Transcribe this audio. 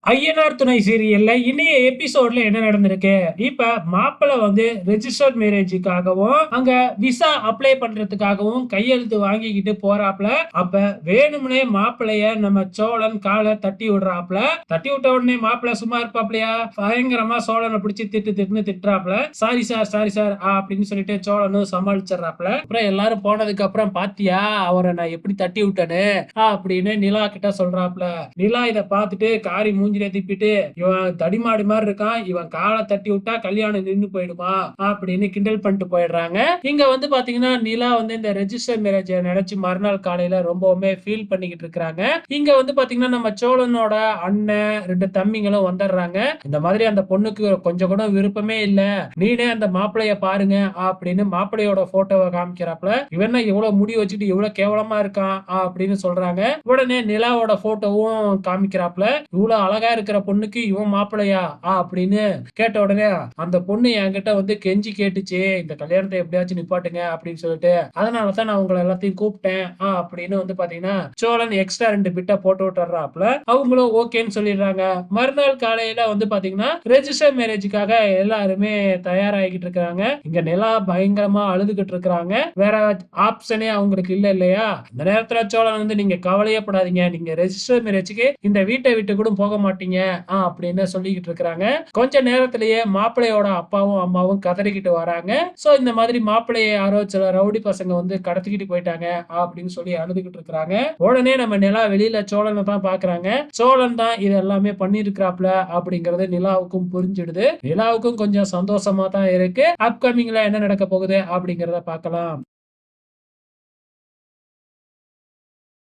ஐயனார் துணை சீரியல்ல இன்னைய எபிசோட்ல என்ன நடந்திருக்கு? இப்ப மாப்பிள்ளை வந்து ரெஜிஸ்டர்ட் மேரேஜுக்காகவும் அங்க விசா அப்ளை பண்றதுக்காகவும் கையெழுத்து வாங்கிக்கிட்டு போறாப்ல. அப்ப வேணும்னே மாப்பிள்ளைய நம்ம சோழன் காலை தட்டி விடுறாப்ல. தட்டி விட்ட உடனே மாப்பிள்ளை சும்மா இருப்பாப்லையா? பயங்கரமா சோழனை பிடிச்சி திட்டுன்னு திட்டுறாப்ல. சாரி சார் சாரி சார் அப்படின்னு சொல்லிட்டு சோழனும் சமாளிச்சிடறாப்ல. அப்புறம் எல்லாரும் போனதுக்கு அப்புறம் பாத்தியா அவரை நான் எப்படி தட்டி விட்டேன்னு அப்படின்னு நிலா கிட்ட சொல்றாப்ல. நிலா இத பார்த்துட்டு காரி மூஞ்சில திப்பிட்டு, இவன் தடிமாடு மாதிரி இருக்கான், இவன் காலை தட்டி விட்டா கல்யாணம் நின்னு போயிடுமா அப்படின்னு கிண்டல் பண்ணிட்டு போயிடுறாங்க. இங்க வந்து பாத்தீங்கன்னா நிலா வந்து இந்த ரெஜிஸ்டர் மேரேஜ் நினைச்சு மறுநாள் காலையில ரொம்பவுமே ஃபீல் பண்ணிக்கிட்டு இருக்காங்க. இங்க வந்து பாத்தீங்கன்னா நம்ம சோழனோட அண்ணன் 2 தம்பிங்களும் வந்துடுறாங்க. இந்த மாதிரி அந்த பொண்ணுக்கு கொஞ்சம் கூட விருப்பமே இல்ல, நீனே அந்த மாப்பிளைய பாருங்க அப்படின்னு மாப்பிளையோட போட்டோவை காமிக்கிறாப்ல. இவன் இவ்வளவு முடி வச்சுட்டு இவ்வளவு கேவலமா இருக்கான் அப்படின்னு சொல்றாங்க. உடனே நிலாவோட போட்டோவும் காமிக்கிறாப்ல. இவ்வளவு அழகா இருக்கிற பொண்ணுக்கு இவன் மாப்பிளையா அப்படின்னு கேட்ட உடனே அந்த பொண்ணு என்கிட்ட வந்து கெஞ்சி கேட்டுச்சு, இந்த கல்யாணத்தை எப்படியாச்சும் நிப்பாட்டுங்க அப்படின்னு சொல்லிட்டு, அதனாலதான் நான் உங்களை எல்லாத்தையும் கூப்பிட்டேன் அப்படின்னு வந்து பாத்தீங்கன்னா சோழன் எக்ஸ்ட்ரா 2 பிட்ட போட்டு விட்டுறாப்ல. அவங்களும் ஓகேன்னு சொல்லிடுறாங்க. மறுநாள் காலையில வந்து பாத்தீங்கன்னா ரெஜிஸ்டர் மேரேஜுக்காக எல்லாருமே தயாராகிட்டு இருக்காங்க. இங்க நிலா பயங்கரமா அழுதுகிட்டு இருக்காங்க. வேற ஆப்ஷனே அவங்களுக்கு இல்ல இல்லையா? இந்த நேரத்துல சோழன் வந்து நீங்க கவலையே படாதீங்க, நீங்க ரெஜிஸ்டர் மேரேஜுக்கு இந்த வீட்டை விட்டு கூட போக மாட்டீங்க அப்படின்னு சொல்லிக்கிட்டு இருக்காங்க. கொஞ்ச நேரத்திலேயே மாப்பிள்ளையோட அப்பாவும் அம்மாவும் கதறிக்கிட்டு வராங்க. சோ இந்த மாதிரி மாப்பிள்ளையை யாரோ சில ரவுடி பசங்க வந்து கடத்திக்கிட்டு போயிட்டாங்க அப்படின்னு சொல்லி அழுதுகிட்டு இருக்காங்க. உடனே நம்ம நிலா வெளியில சோழனை தான் பாக்குறாங்க. சோழன் தான் இது எல்லாமே பண்ணிருக்கிறாப்ல அப்படிங்கறது நிலாவுக்கும் புரிஞ்சிடுது. நிலாவுக்கும் கொஞ்சம் சந்தோஷமா தான் இருக்கு. அப்கமிங்ல என்ன நடக்க போகுது அப்படிங்கறத பார்க்கலாம்.